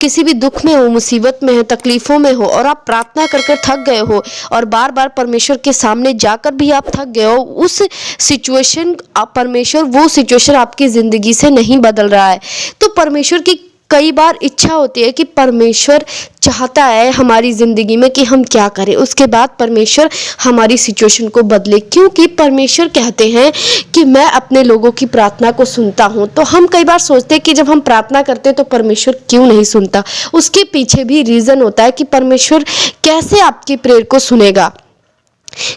किसी भी दुख में हो, मुसीबत में हो, तकलीफों में हो और आप प्रार्थना कर कर थक गए हो और बार बार परमेश्वर के सामने जाकर भी आप थक गए हो, उस सिचुएशन परमेश्वर वो सिचुएशन आपकी ज़िंदगी से नहीं बदल रहा है। तो परमेश्वर की कई बार इच्छा होती है कि परमेश्वर चाहता है हमारी ज़िंदगी में कि हम क्या करें, उसके बाद परमेश्वर हमारी सिचुएशन को बदले, क्योंकि परमेश्वर कहते हैं कि मैं अपने लोगों की प्रार्थना को सुनता हूं। तो हम कई बार सोचते हैं कि जब हम प्रार्थना करते हैं तो परमेश्वर क्यों नहीं सुनता। उसके पीछे भी रीज़न होता है कि परमेश्वर कैसे आपकी प्रेयर को सुनेगा।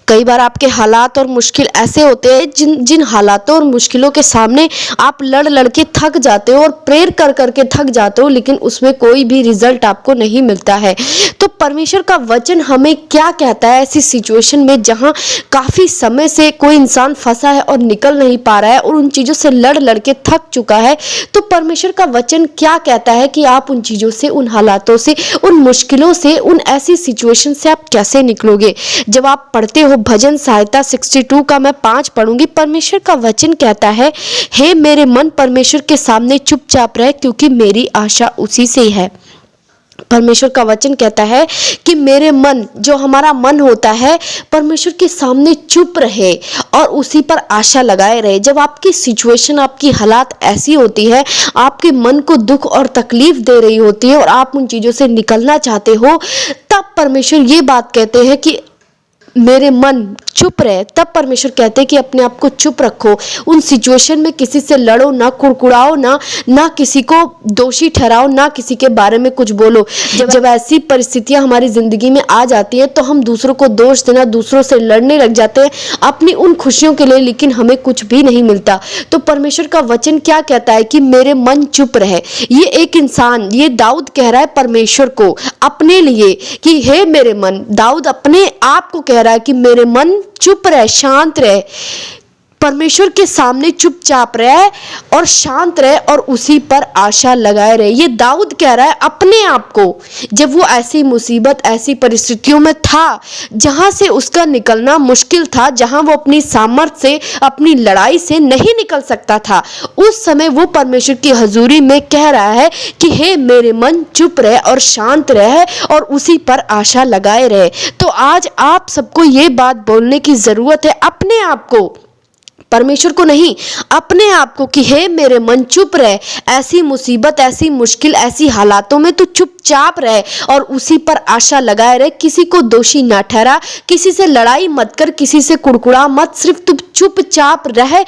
कई बार आपके हालात और मुश्किल ऐसे होते हैं जिन हालातों और मुश्किलों के सामने आप लड़ लड़ के थक जाते हो और प्रेयर कर कर के थक जाते हो, लेकिन उसमें कोई भी रिजल्ट आपको नहीं मिलता है। तो परमेश्वर का वचन हमें क्या कहता है ऐसी सिचुएशन में जहां काफ़ी समय से कोई इंसान फंसा है और निकल नहीं पा रहा है और उन चीज़ों से लड़ लड़ के थक चुका है। तो परमेश्वर का वचन क्या कहता है कि आप उन चीज़ों से, उन हालातों से, उन मुश्किलों से, उन ऐसी सिचुएशन से आप कैसे निकलोगे। जब आप पढ़ते हो भजन संहिता 62 का मैं 5 पढ़ूंगी। परमेश्वर का वचन कहता है, हे मेरे मन परमेश्वर के सामने चुपचाप रह, क्योंकि मेरी आशा उसी से है। परमेश्वर का वचन कहता है कि मेरे मन, जो हमारा मन होता है, परमेश्वर के सामने चुप रहे और उसी पर आशा लगाए रहे। जब आपकी सिचुएशन, आपकी हालात ऐसी होती है, आपके मन को दुख और तकलीफ दे रही होती है और आप उन चीज़ों से निकलना चाहते हो, तब परमेश्वर ये बात कहते हैं कि मेरे मन चुप रहे। तब परमेश्वर कहते हैं कि अपने आप को चुप रखो, उन सिचुएशन में किसी से लड़ो ना, कुड़कुड़ाओ ना किसी को दोषी ठहराओ, ना किसी के बारे में कुछ बोलो। जब ऐसी परिस्थितियां हमारी ज़िंदगी में आ जाती हैं तो हम दूसरों को दोष देना, दूसरों से लड़ने लग जाते हैं अपनी उन खुशियों के लिए, लेकिन हमें कुछ भी नहीं मिलता। तो परमेश्वर का वचन क्या कहता है कि मेरे मन चुप रहे। ये एक इंसान, ये दाऊद कह रहा है परमेश्वर को अपने लिए कि हे मेरे मन, दाऊद अपने आप को कह रहा है कि मेरे मन चुप रहे, शांत रहे, परमेश्वर के सामने चुपचाप रहे और शांत रहे और उसी पर आशा लगाए रहे। ये दाऊद कह रहा है अपने आप को, जब वो ऐसी मुसीबत, ऐसी परिस्थितियों में था जहां से उसका निकलना मुश्किल था, जहां वो अपनी सामर्थ्य से, अपनी लड़ाई से नहीं निकल सकता था। उस समय वो परमेश्वर की हजूरी में कह रहा है कि हे मेरे मन चुप रहे और शांत रहे और उसी पर आशा लगाए रहे। तो आज आप सबको ये बात बोलने की जरूरत है, अपने आप को, परमेश्वर को नहीं, अपने आप को, कि हे मेरे मन चुप रहे। ऐसी मुसीबत, ऐसी मुश्किल, ऐसी हालातों में तू चुपचाप रहे और उसी पर आशा लगाए रहे। किसी को दोषी ना ठहरा, किसी से लड़ाई मत कर, किसी से कुड़कुड़ा मत, सिर्फ तू चुपचाप रहे।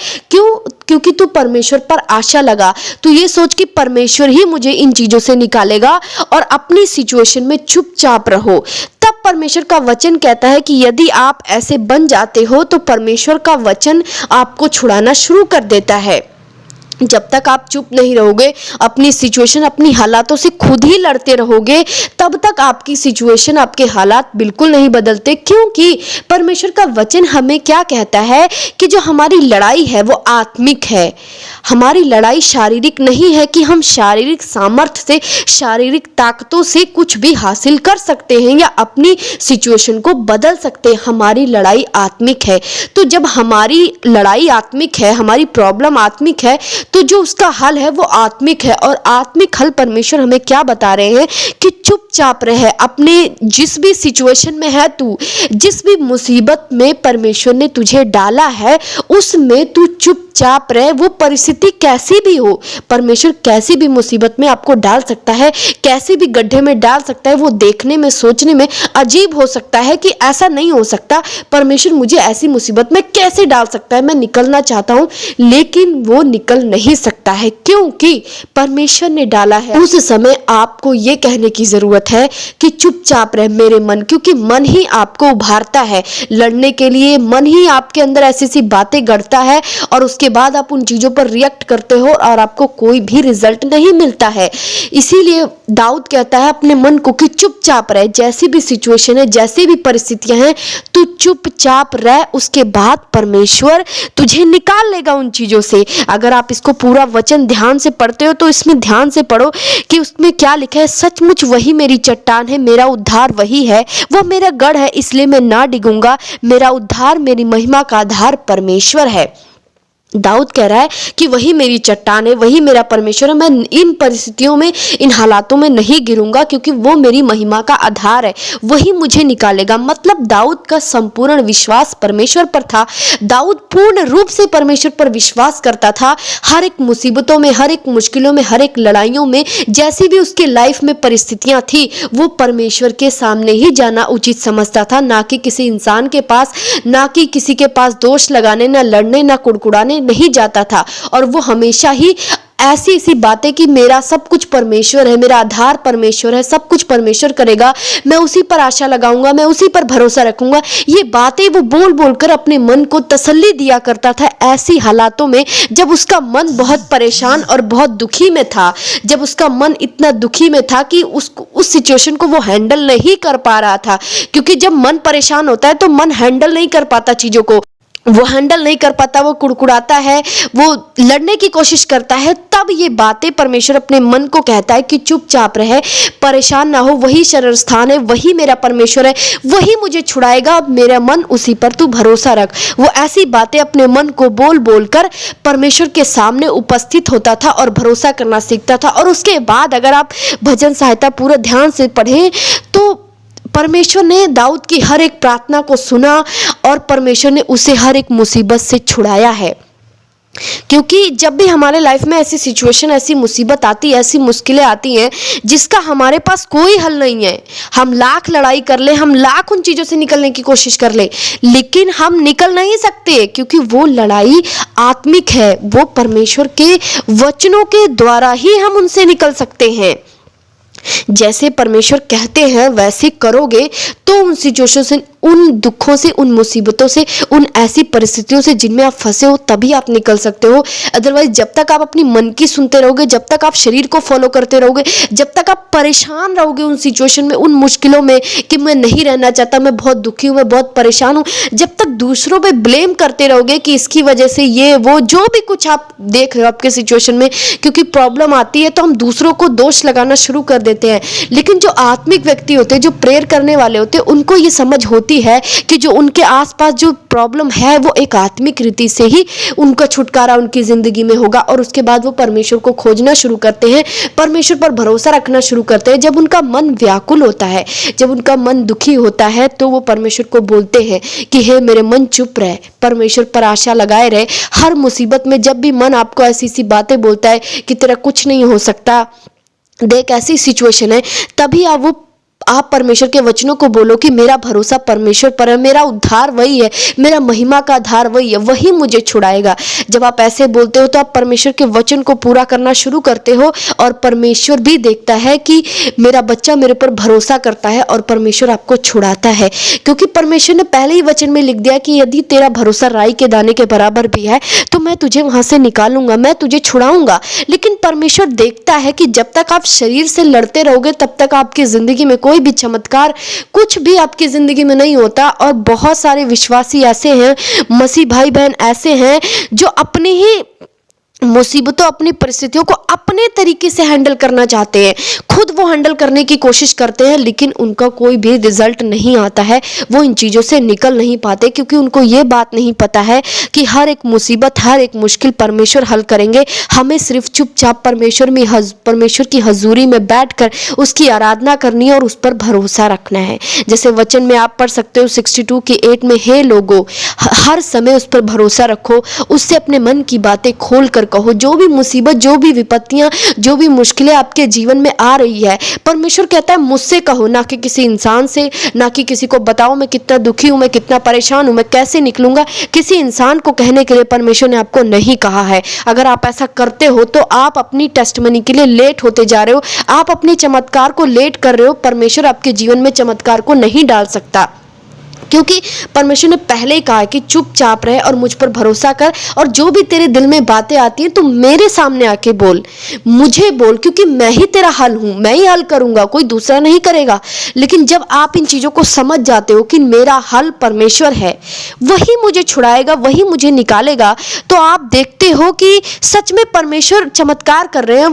क्योंकि तू परमेश्वर पर आशा लगा। तू ये सोच कि परमेश्वर ही मुझे इन चीज़ों से निकालेगा और अपनी सिचुएशन में चुपचाप रहो। तब परमेश्वर का वचन कहता है कि यदि आप ऐसे बन जाते हो तो परमेश्वर का वचन आपको छुड़ाना शुरू कर देता है। जब तक आप चुप नहीं रहोगे, अपनी सिचुएशन, अपनी हालातों से खुद ही लड़ते रहोगे, तब तक आपकी सिचुएशन, आपके हालात बिल्कुल नहीं बदलते। क्योंकि परमेश्वर का वचन हमें क्या कहता है कि जो हमारी लड़ाई है वो आत्मिक है। हमारी लड़ाई शारीरिक नहीं है कि हम शारीरिक सामर्थ्य से, शारीरिक ताकतों से कुछ भी हासिल कर सकते हैं या अपनी सिचुएशन को बदल सकते हैं। हमारी लड़ाई आत्मिक है। तो जब हमारी लड़ाई आत्मिक है, हमारी प्रॉब्लम आत्मिक है, तो जो उसका हल है वो आत्मिक है। और आत्मिक हल परमेश्वर हमें क्या बता रहे हैं कि चुपचाप रहे। अपने जिस भी सिचुएशन में है तू, जिस भी मुसीबत में परमेश्वर ने तुझे डाला है, उसमें तू चुपचाप रहे। वो परिस्थिति कैसी भी हो, परमेश्वर कैसी भी मुसीबत में आपको डाल सकता है, कैसे भी गड्ढे में डाल सकता है। वो देखने में, सोचने में अजीब हो सकता है कि ऐसा नहीं हो सकता, परमेश्वर मुझे ऐसी मुसीबत में कैसे डाल सकता है, मैं निकलना चाहता हूँ, लेकिन वो निकल नहीं सकता है क्योंकि परमेश्वर ने डाला है। उस समय आपको ये कहने की जरूरत है कि चुपचाप रहे मेरे मन, क्योंकि मन ही आपको उभारता है लड़ने के लिए। मन ही आपके अंदर ऐसी सी बातें गढ़ता है और उसके बाद आप उन चीजों पर रिएक्ट करते हो और आपको कोई भी रिजल्ट नहीं मिलता है। इसीलिए दाऊद कहता है अपने मन को कि चुपचाप रहे, जैसी भी सिचुएशन है, जैसी भी परिस्थितियां हैं, तू चुपचाप रह। उसके बाद परमेश्वर तुझे निकाल लेगा उन चीजों से। अगर आप इसको पूरा वचन ध्यान से पढ़ते हो तो इसमें ध्यान से पढ़ो कि उसमें क्या लिखा है। सचमुच वही मेरी चट्टान है, मेरा उद्धार वही है, वह मेरा गढ़ है, इसलिए मैं ना डिगूंगा। मेरा उद्धार, मेरी महिमा का आधार परमेश्वर है। दाऊद कह रहा है कि वही मेरी चट्टान है, वही मेरा परमेश्वर है। मैं इन परिस्थितियों में, इन हालातों में नहीं गिरूंगा, क्योंकि वो मेरी महिमा का आधार है, वही मुझे निकालेगा। मतलब दाऊद का संपूर्ण विश्वास परमेश्वर पर था। दाऊद पूर्ण रूप से परमेश्वर पर विश्वास करता था। हर एक मुसीबतों में, हर एक मुश्किलों में, हर एक लड़ाइयों में, जैसी भी उसके लाइफ में परिस्थितियां थी, वो परमेश्वर के सामने ही जाना उचित समझता था, ना कि किसी इंसान के पास, ना कि किसी के पास दोष लगाने, ना लड़ने, ना कुड़कुड़ाने नहीं जाता था। और वो हमेशा ही ऐसी ऐसी बातें कि मेरा सब कुछ परमेश्वर है, मेरा आधार परमेश्वर है, सब कुछ परमेश्वर करेगा, मैं उसी पर आशा लगाऊंगा, मैं उसी पर भरोसा रखूंगा, ये बातें वो बोल बोलकर अपने मन को तसल्ली दिया करता था। ऐसी हालातों में जब उसका मन बहुत परेशान और बहुत दुखी में था, जब उसका मन इतना दुखी में था कि उस सिचुएशन को वो हैंडल नहीं कर पा रहा था, क्योंकि जब मन परेशान होता है तो मन हैंडल नहीं कर पाता चीजों को, वो हैंडल नहीं कर पाता, वो कुड़कुड़ाता है, वो लड़ने की कोशिश करता है। तब ये बातें परमेश्वर अपने मन को कहता है कि चुपचाप रहे, परेशान ना हो, वही शरण स्थान है, वही मेरा परमेश्वर है, वही मुझे छुड़ाएगा, मेरा मन उसी पर तू भरोसा रख। वो ऐसी बातें अपने मन को बोल बोल कर परमेश्वर के सामने उपस्थित होता था और भरोसा करना सीखता था। और उसके बाद अगर आप भजन सहायता पूरा ध्यान से पढ़ें तो परमेश्वर ने दाऊद की हर एक प्रार्थना को सुना और परमेश्वर ने उसे हर एक मुसीबत से छुड़ाया है। क्योंकि जब भी हमारे लाइफ में ऐसी सिचुएशन, ऐसी मुसीबत आती है, ऐसी मुश्किलें आती हैं जिसका हमारे पास कोई हल नहीं है, हम लाख लड़ाई कर ले, हम लाख उन चीज़ों से निकलने की कोशिश कर ले, लेकिन हम निकल नहीं सकते, क्योंकि वो लड़ाई आत्मिक है। वो परमेश्वर के वचनों के द्वारा ही हम उनसे निकल सकते हैं। जैसे परमेश्वर कहते हैं वैसे करोगे तो उन सिचुएशन से, उन दुखों से, उन मुसीबतों से, उन ऐसी परिस्थितियों से जिनमें आप फंसे हो, तभी आप निकल सकते हो। अदरवाइज जब तक आप अपनी मन की सुनते रहोगे, जब तक आप शरीर को फॉलो करते रहोगे, जब तक आप परेशान रहोगे उन सिचुएशन में, उन मुश्किलों में कि मैं नहीं रहना चाहता, मैं बहुत दुखी हूँ, मैं बहुत परेशान हूँ, जब तक दूसरों पे ब्लेम करते रहोगे कि इसकी वजह से ये वो जो भी कुछ आप देख रहे हो आपके सिचुएशन में, क्योंकि प्रॉब्लम आती है तो हम दूसरों को दोष लगाना शुरू कर देते हैं। लेकिन जो आत्मिक व्यक्ति होते हैं, जो प्रेयर करने वाले होते हैं, उनको ये समझ होती है कि जो उनके आसपास जो प्रॉब्लम है वो एक आत्मिक रीति से ही उनका छुटकारा उनकी जिंदगी में होगा। और उसके बाद वो परमेश्वर को खोजना शुरू करते हैं, परमेश्वर पर भरोसा रखना शुरू करते हैं। जब उनका मन व्याकुल होता है, जब उनका मन दुखी होता है, तो वो परमेश्वर को बोलते हैं कि हे मेरे मन चुप रहे, परमेश्वर पर आशा लगाए रहे। हर मुसीबत में जब भी मन आपको ऐसी सी बातें बोलता है कि तेरा कुछ नहीं हो सकता, देख ऐसी सिचुएशन है, तभी आप परमेश्वर के वचनों को बोलो कि मेरा भरोसा परमेश्वर पर है, मेरा उद्धार वही है, मेरा महिमा का आधार वही है, वही मुझे छुड़ाएगा। जब आप ऐसे बोलते हो तो आप परमेश्वर के वचन को पूरा करना शुरू करते हो और परमेश्वर भी देखता है कि मेरा बच्चा मेरे पर भरोसा करता है और परमेश्वर आपको छुड़ाता है। क्योंकि परमेश्वर ने पहले ही वचन में लिख दिया कि यदि तेरा भरोसा राई के दाने के बराबर भी है तो मैं तुझे वहां से निकालूंगा, मैं तुझे छुड़ाऊंगा। लेकिन परमेश्वर देखता है कि जब तक आप शरीर से लड़ते रहोगे तब तक आपकी जिंदगी में कोई भी चमत्कार, कुछ भी आपकी जिंदगी में नहीं होता। और बहुत सारे विश्वासी ऐसे हैं, मसीह भाई बहन ऐसे हैं जो अपनी ही मुसीबतों, अपनी परिस्थितियों को अपने तरीके से हैंडल करना चाहते हैं, खुद वो हैंडल करने की कोशिश करते हैं, लेकिन उनका कोई भी रिजल्ट नहीं आता है, वो इन चीज़ों से निकल नहीं पाते, क्योंकि उनको ये बात नहीं पता है कि हर एक मुसीबत, हर एक मुश्किल परमेश्वर हल करेंगे। हमें सिर्फ चुपचाप परमेश्वर की हजूरी में बैठकर उसकी आराधना करनी है और उस पर भरोसा रखना है। जैसे वचन में आप पढ़ सकते हो 62:8 में, हे लोगो हर समय उस पर भरोसा रखो, उससे अपने मन की बातें खोल कर कहो। जो भी मुसीबत, जो भी विपत्तियां, जो भी मुश्किलें आपके जीवन में आ रही है, परमेश्वर कहता है मुझसे कहो, ना कि किसी इंसान से, ना कि किसी को बताओ मैं कितना दुखी हूं, मैं कितना परेशान हूं, मैं कैसे निकलूंगा। किसी इंसान को कहने के लिए परमेश्वर ने आपको नहीं कहा है। अगर आप ऐसा करते हो तो आप अपनी टेस्टमनी के लिए लेट होते जा रहे हो, आप अपने चमत्कार को लेट कर रहे हो। परमेश्वर आपके जीवन में चमत्कार को नहीं डाल सकता, क्योंकि परमेश्वर ने पहले ही कहा है कि चुपचाप रहे और मुझ पर भरोसा कर, और जो भी तेरे दिल में बातें आती हैं तो मेरे सामने आके बोल, मुझे बोल, क्योंकि मैं ही तेरा हल हूं, मैं ही हल करूंगा, कोई दूसरा नहीं करेगा। लेकिन जब आप इन चीजों को समझ जाते हो कि मेरा हल परमेश्वर है, वही मुझे छुड़ाएगा, वही मुझे निकालेगा, तो आप देखते हो कि सच में परमेश्वर चमत्कार कर रहे हैं।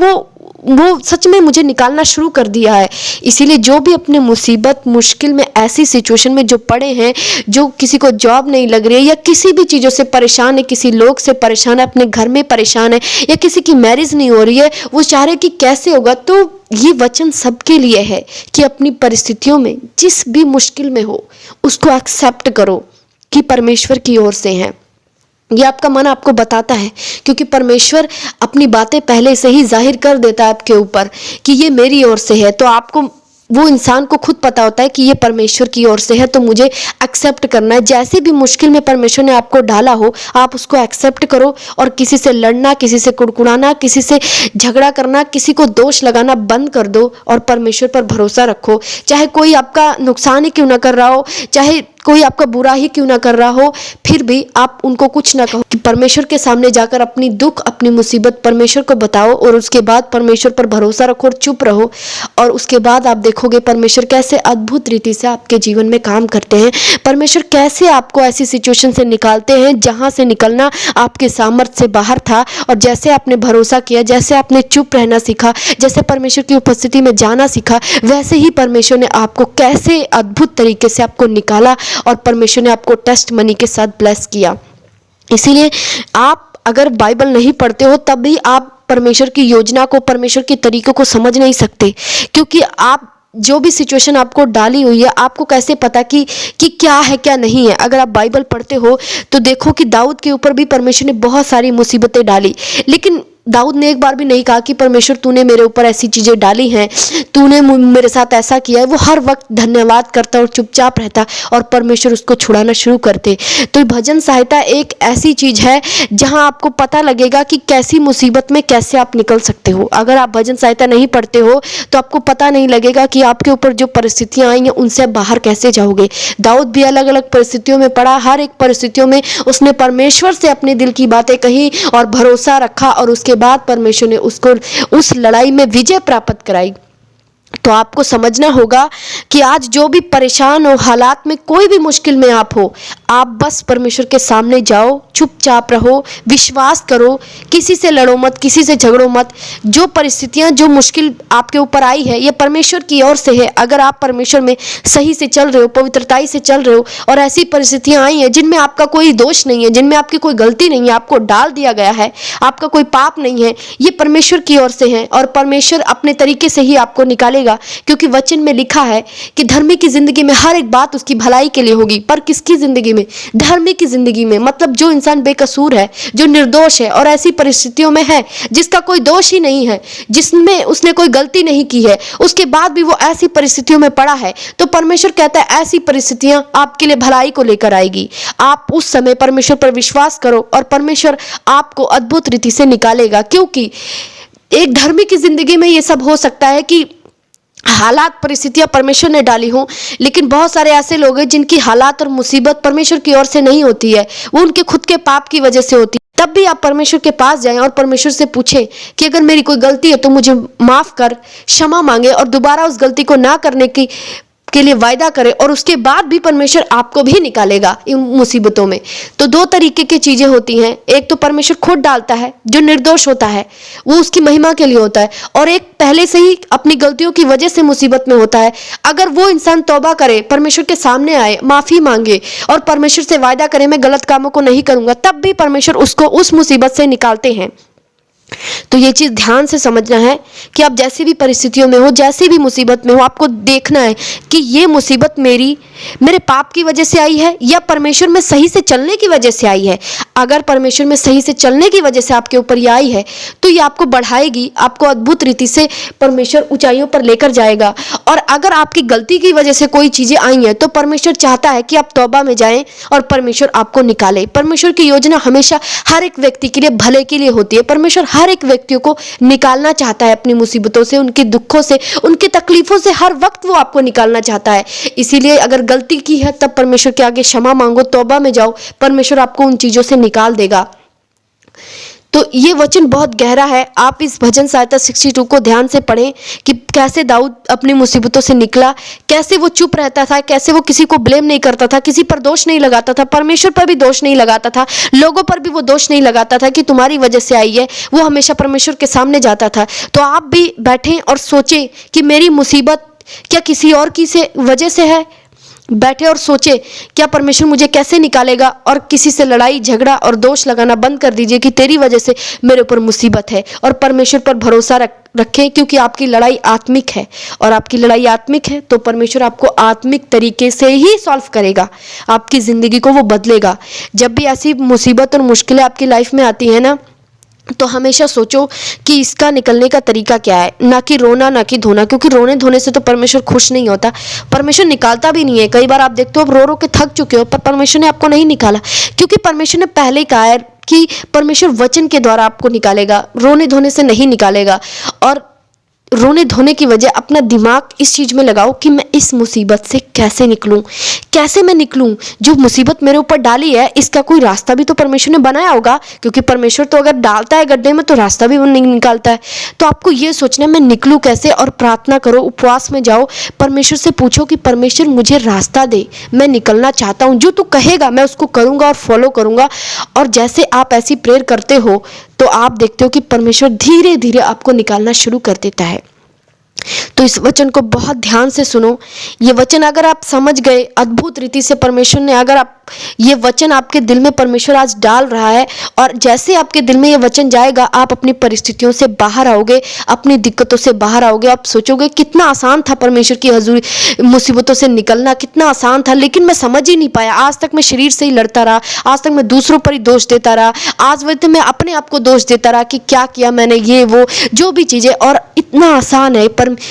वो सच में मुझे निकालना शुरू कर दिया है। इसीलिए जो भी अपने मुसीबत मुश्किल में ऐसी सिचुएशन में जो पड़े हैं, जो किसी को जॉब नहीं लग रही है या किसी भी चीज़ों से परेशान है, किसी लोग से परेशान है, अपने घर में परेशान है या किसी की मैरिज नहीं हो रही है, वो चाह रहे कि कैसे होगा, तो ये वचन सबके लिए है कि अपनी परिस्थितियों में जिस भी मुश्किल में हो उसको एक्सेप्ट करो कि परमेश्वर की ओर से है। ये आपका मन आपको बताता है, क्योंकि परमेश्वर अपनी बातें पहले से ही जाहिर कर देता है आपके ऊपर कि ये मेरी ओर से है। तो आपको, वो इंसान को खुद पता होता है कि ये परमेश्वर की ओर से है, तो मुझे एक्सेप्ट करना है। जैसे भी मुश्किल में परमेश्वर ने आपको डाला हो, आप उसको एक्सेप्ट करो और किसी से लड़ना, किसी से कुड़कुड़ाना, किसी से झगड़ा करना, किसी को दोष लगाना बंद कर दो और परमेश्वर पर भरोसा रखो। चाहे कोई आपका नुकसान ही क्यों ना कर रहा हो, चाहे कोई आपका बुरा ही क्यों ना कर रहा हो, फिर भी आप उनको कुछ ना कहो कि परमेश्वर के सामने जाकर अपनी दुख, अपनी मुसीबत परमेश्वर को बताओ और उसके बाद परमेश्वर पर भरोसा रखो और चुप रहो। और उसके बाद आप देखोगे परमेश्वर कैसे अद्भुत रीति से आपके जीवन में काम करते हैं। परमेश्वर कैसे आपको ऐसी सिचुएशन से निकालते हैं जहां से निकलना आपके सामर्थ्य से बाहर था, और जैसे आपने भरोसा किया, जैसे आपने चुप रहना सीखा, जैसे परमेश्वर की उपस्थिति में जाना सीखा, वैसे ही परमेश्वर ने आपको कैसे अद्भुत तरीके से आपको निकाला और परमेश्वर ने आपको टेस्ट मनी के साथ ब्लेस किया। इसीलिए आप अगर बाइबल नहीं पढ़ते हो तब भी आप परमेश्वर की योजना को, परमेश्वर के तरीकों को समझ नहीं सकते, क्योंकि आप जो भी सिचुएशन आपको डाली हुई है, आपको कैसे पता कि क्या है क्या नहीं है। अगर आप बाइबल पढ़ते हो तो देखो कि दाऊद के ऊपर भी परमेश्वर ने बहुत सारी मुसीबतें डाली, लेकिन दाऊद ने एक बार भी नहीं कहा कि परमेश्वर तूने मेरे ऊपर ऐसी चीज़ें डाली हैं, तूने मेरे साथ ऐसा किया है। वो हर वक्त धन्यवाद करता और चुपचाप रहता और परमेश्वर उसको छुड़ाना शुरू करते। तो भजन संहिता एक ऐसी चीज़ है जहां आपको पता लगेगा कि कैसी मुसीबत में कैसे आप निकल सकते हो। अगर आप भजन संहिता नहीं पढ़ते हो तो आपको पता नहीं लगेगा कि आपके ऊपर जो परिस्थितियां आई हैं उनसे आप बाहर कैसे जाओगे। दाऊद भी अलग अलग परिस्थितियों में पड़ा, हर एक परिस्थितियों में उसने परमेश्वर से अपने दिल की बातें कही और भरोसा रखा, और उसके बाद परमेश्वर ने उसको उस लड़ाई में विजय प्राप्त कराई। तो आपको समझना होगा कि आज जो भी परेशान हो, हालात में कोई भी मुश्किल में आप हो, आप बस परमेश्वर के सामने जाओ, चुपचाप रहो, विश्वास करो, किसी से लड़ो मत, किसी से झगड़ो मत। जो परिस्थितियां, जो मुश्किल आपके ऊपर आई है, ये परमेश्वर की ओर से है। अगर आप परमेश्वर में सही से चल रहे हो, पवित्रताई से चल रहे हो, और ऐसी परिस्थितियां आई हैं जिनमें आपका कोई दोष नहीं है, जिनमें आपकी कोई गलती नहीं है, आपको डाल दिया गया है, आपका कोई पाप नहीं है, ये परमेश्वर की ओर से है और परमेश्वर अपने तरीके से ही आपको निकालेगा। क्योंकि वचन में लिखा है कि धर्मी की जिंदगी में हर एक बात उसकी भलाई के लिए होगी। पर किसकी जिंदगी में? धर्मी की जिंदगी में, मतलब जो इंसान बेकसूर है, जो निर्दोष है और ऐसी परिस्थितियों में है जिसका कोई दोष ही नहीं है, जिसमें उसने कोई गलती नहीं की है, उसके बाद भी वो ऐसी परिस्थितियों में पड़ा है, तो परमेश्वर कहता है ऐसी परिस्थितियां आपके लिए भलाई को लेकर आएगी। आप उस समय परमेश्वर पर विश्वास करो और परमेश्वर आपको अद्भुत रीति से निकालेगा। क्योंकि एक धर्मी की जिंदगी में ये सब हो सकता है कि हालात, परिस्थितियां परमेश्वर ने डाली हो, लेकिन बहुत सारे ऐसे लोग हैं जिनकी हालात और मुसीबत परमेश्वर की ओर से नहीं होती है, वो उनके खुद के पाप की वजह से होती है। तब भी आप परमेश्वर के पास जाएं और परमेश्वर से पूछें कि अगर मेरी कोई गलती है तो मुझे माफ कर, क्षमा मांगे और दोबारा उस गलती को ना करने के लिए वायदा करे, और उसके बाद भी परमेश्वर आपको भी निकालेगा इन मुसीबतों में। तो दो तरीके की चीजें होती हैं, एक तो परमेश्वर खुद डालता है, जो निर्दोष होता है वो उसकी महिमा के लिए होता है, और एक पहले से ही अपनी गलतियों की वजह से मुसीबत में होता है। अगर वो इंसान तौबा करे, परमेश्वर के सामने आए, माफी मांगे और परमेश्वर से वायदा करे मैं गलत कामों को नहीं करूंगा, तब भी परमेश्वर उसको उस मुसीबत से निकालते हैं। तो ये चीज ध्यान से समझना है कि आप जैसी भी परिस्थितियों में हो, जैसी भी मुसीबत में हो, आपको देखना है कि ये मुसीबत मेरे पाप की वजह से आई है या परमेश्वर में सही से चलने की वजह से आई है। अगर परमेश्वर में सही से चलने की वजह से आपके ऊपर ये आई है तो ये आपको बढ़ाएगी, आपको अद्भुत रीति से परमेश्वर ऊंचाइयों पर लेकर जाएगा। और अगर आपकी गलती की वजह से कोई चीजें आई हैं तो परमेश्वर चाहता है कि आप तौबा में जाएं और परमेश्वर आपको निकाले। परमेश्वर की योजना हमेशा हर एक व्यक्ति के लिए भले के लिए होती है। परमेश्वर हर एक व्यक्तियों को निकालना चाहता है अपनी मुसीबतों से, उनके दुखों से, उनके तकलीफों से, हर वक्त वो आपको निकालना चाहता है। इसीलिए अगर गलती की है तब परमेश्वर के आगे क्षमा मांगो, तौबा में जाओ, परमेश्वर आपको उन चीजों से निकाल देगा। तो ये वचन बहुत गहरा है। आप इस भजन संहिता 62 को ध्यान से पढ़ें कि कैसे दाऊद अपनी मुसीबतों से निकला, कैसे वो चुप रहता था, कैसे वो किसी को ब्लेम नहीं करता था, किसी पर दोष नहीं लगाता था, परमेश्वर पर भी दोष नहीं लगाता था, लोगों पर भी वो दोष नहीं लगाता था कि तुम्हारी वजह से आई है। वो हमेशा परमेश्वर के सामने जाता था। तो आप भी बैठें और सोचें कि मेरी मुसीबत क्या किसी और की से वजह से है। बैठे और सोचे क्या परमेश्वर मुझे कैसे निकालेगा, और किसी से लड़ाई झगड़ा और दोष लगाना बंद कर दीजिए कि तेरी वजह से मेरे ऊपर मुसीबत है, और परमेश्वर पर भरोसा रखें, क्योंकि आपकी लड़ाई आत्मिक है। और आपकी लड़ाई आत्मिक है तो परमेश्वर आपको आत्मिक तरीके से ही सॉल्व करेगा, आपकी ज़िंदगी को वो बदलेगा। जब भी ऐसी मुसीबत और मुश्किलें आपकी लाइफ में आती है ना, तो हमेशा सोचो कि इसका निकलने का तरीका क्या है, ना कि रोना ना कि धोना, क्योंकि रोने धोने से तो परमेश्वर खुश नहीं होता, परमेश्वर निकालता भी नहीं है। कई बार आप देखते हो आप रो रो के थक चुके हो, पर परमेश्वर ने आपको नहीं निकाला, क्योंकि परमेश्वर ने पहले ही कहा है कि परमेश्वर वचन के द्वारा आपको निकालेगा, रोने धोने से नहीं निकालेगा। और रोने धोने की वजह अपना दिमाग इस चीज़ में लगाओ कि मैं इस मुसीबत से कैसे निकलूं, कैसे मैं निकलूं। जो मुसीबत मेरे ऊपर डाली है इसका कोई रास्ता भी तो परमेश्वर ने बनाया होगा, क्योंकि परमेश्वर तो अगर डालता है गड्ढे में तो रास्ता भी वो नहीं निकालता है। तो आपको ये सोचना है मैं निकलूं कैसे, और प्रार्थना करो, उपवास में जाओ, परमेश्वर से पूछो कि परमेश्वर मुझे रास्ता दे, मैं निकलना चाहता हूँ, जो तू कहेगा मैं उसको करूँगा और फॉलो करूँगा। और जैसे आप ऐसी प्रेयर करते हो तो आप देखते हो कि परमेश्वर धीरे धीरे आपको निकालना शुरू कर देता है। तो इस वचन को बहुत ध्यान से सुनो। ये वचन अगर आप समझ गए अद्भुत रीति से, परमेश्वर ने अगर आप ये वचन आपके दिल में परमेश्वर आज डाल रहा है, और जैसे आपके दिल में ये वचन जाएगा आप अपनी परिस्थितियों से बाहर आओगे, अपनी दिक्कतों से बाहर आओगे। आप सोचोगे कितना आसान था परमेश्वर की हजूरी, मुसीबतों से निकलना कितना आसान था, लेकिन मैं समझ ही नहीं पाया। आज तक मैं शरीर से ही लड़ता रहा, आज तक मैं दूसरों पर ही दोष देता रहा, आज वक्त मैं अपने आप को दोष देता रहा कि क्या किया मैंने, ये वो जो भी चीज़ें। और इतना आसान है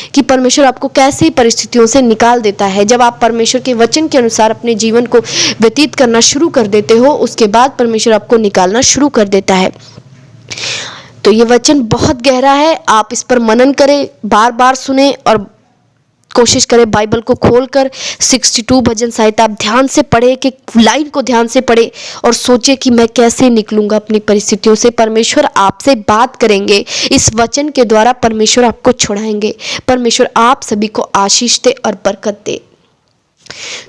कि परमेश्वर आपको कैसे परिस्थितियों से निकाल देता है। जब आप परमेश्वर के वचन के अनुसार अपने जीवन को व्यतीत करना शुरू कर देते हो, उसके बाद परमेश्वर आपको निकालना शुरू कर देता है। तो ये वचन बहुत गहरा है, आप इस पर मनन करें, बार बार सुने और कोशिश करें बाइबल को खोलकर 62 भजन संहिता आप ध्यान से पढ़े, कि लाइन को ध्यान से पढ़े और सोचे कि मैं कैसे निकलूंगा अपनी परिस्थितियों से। परमेश्वर आपसे बात करेंगे, इस वचन के द्वारा परमेश्वर आपको छुड़ाएंगे। परमेश्वर आप सभी को आशीष दे और बरकत दे।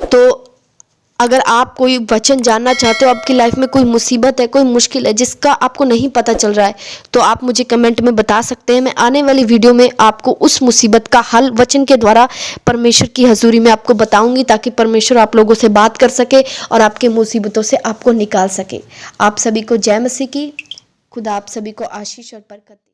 तो अगर आप कोई वचन जानना चाहते हो, आपकी लाइफ में कोई मुसीबत है, कोई मुश्किल है जिसका आपको नहीं पता चल रहा है, तो आप मुझे कमेंट में बता सकते हैं। मैं आने वाली वीडियो में आपको उस मुसीबत का हल वचन के द्वारा परमेश्वर की हजूरी में आपको बताऊंगी, ताकि परमेश्वर आप लोगों से बात कर सके और आपके मुसीबतों से आपको निकाल सके। आप सभी को जय मसीह की। खुदा आप सभी को आशीष और बरकत दे।